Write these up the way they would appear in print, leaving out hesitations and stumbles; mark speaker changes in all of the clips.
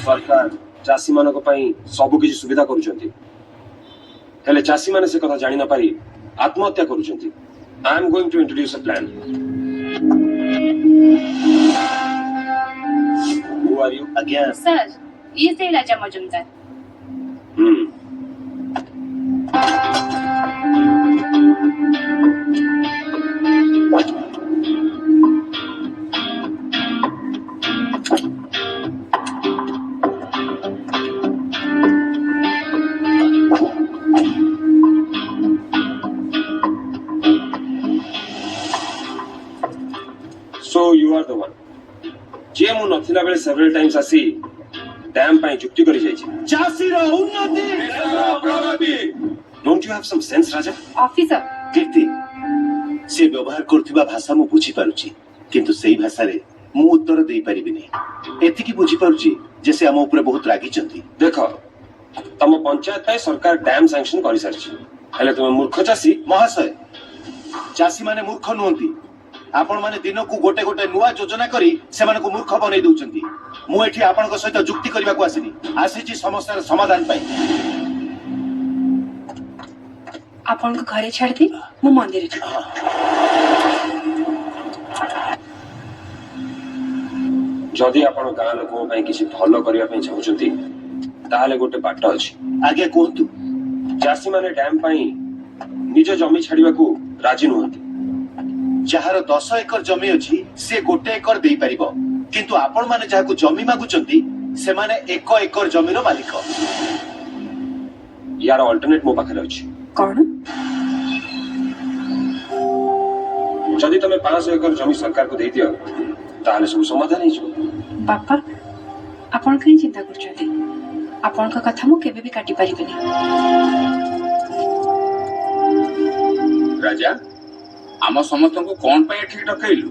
Speaker 1: सरकार चाषी मान सब किसी सुविधा करुँचे चाषी मैंने से कथा जानी न पारी आत्महत्या करुँचे। I am going to introduce a plan. Who are you?
Speaker 2: आज्ञा
Speaker 3: सर, ये से राजा Majumdar.
Speaker 1: So you are the one जे मु नथिला बेले several times आसी डैम पाई जुक्ति करी जाई छी।
Speaker 2: चासी रो उन्नति देशर प्रगति।
Speaker 1: Don't you have some sense Raja?
Speaker 3: Officer
Speaker 2: कीर्ति से व्यवहार करथिबा भाषा मु बुझी पारुची किंतु सेही भाषा रे मु उत्तर देई परिबिनी। एति की बुझी पारुची जे से हम ऊपर बहुत रागी चंती।
Speaker 1: देखो तम पंचायत पाई सरकार डैम सैंक्शन करि सारची हेले तुम मूर्ख चासी।
Speaker 2: महाशय चासी माने मूर्ख नुहंती आपण माने दिन को गोटे गोटे नुआ योजना करी से माने को मूर्ख बनै दउचंती। मु एठी आपण को सहित जुक्ति करबा को आसिनी आसीची समस्यार समाधान पाई।
Speaker 3: आपण को घरे छाड़ दे मु मंदिर जा।
Speaker 1: जदि आपण गाँ लोक पई किछि भलो करिया पई चाहुचंती ताहाले गोटे बाट अछि।
Speaker 2: आगे कहतु
Speaker 1: चासी माने डैम पई निज जमी छाड़िबा को राजी नुहंती।
Speaker 2: जहार 10 एकर जमी अछि से गोटे एकर देई परिबो किंतु आपण माने जहा को जमी मागुचंती से माने 1 एकर जमीर मालिक।
Speaker 1: यार अल्टरनेट मो पाखरे अछि।
Speaker 3: कौन?
Speaker 1: जदि तमे 500 एकर जमी सरकार को देई दियो ताहाले सब समाधान हो
Speaker 3: बापा आपण कहीं चिंता करछथि आपण का कथा मु केबे भी काटी परिबेनी।
Speaker 4: राजा आम समस्त को कौन पे ठीक डकैलु?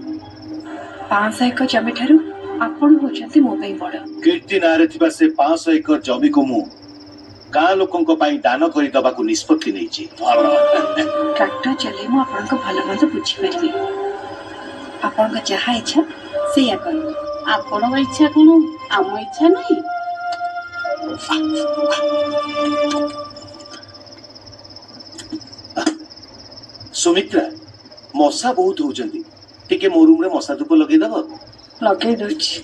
Speaker 3: 500 एकर जमी ठारू आपण होचंती मो पई बड़।
Speaker 2: कीर्ति नारे थिबा से 500 एकर जमी को मु गाँ लोकन को पाई दान करि दबा को निष्पत्ति नै छी।
Speaker 3: ट्रैक्टर चले मु आपण को भलो मत बुझी परबी। आपण का जहा इच्छा से या करू।
Speaker 5: आपण इच्छा कोन आम इच्छा नहीं।
Speaker 2: सुमित्रा मशा बहुत होउचंती टिके मो रूम रे मशा धूप लगे दबो।
Speaker 3: लगे दोछि।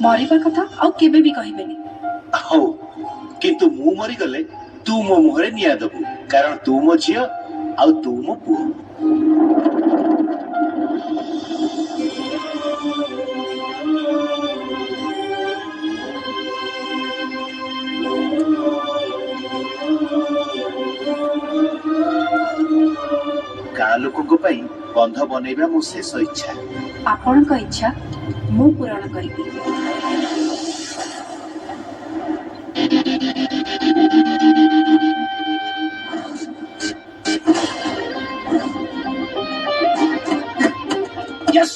Speaker 3: मरिबा कथा आ केबे भी कहिबेनी।
Speaker 2: हो किंतु मु मरी गले तू मो मुहरे निया दबु कारण तू मो झियो आ तू मो पुओ। गाँ लोक बंध बनैबा मो शेष इच्छा।
Speaker 3: आपण का इच्छा मु पूर्ण करिबी।
Speaker 2: यस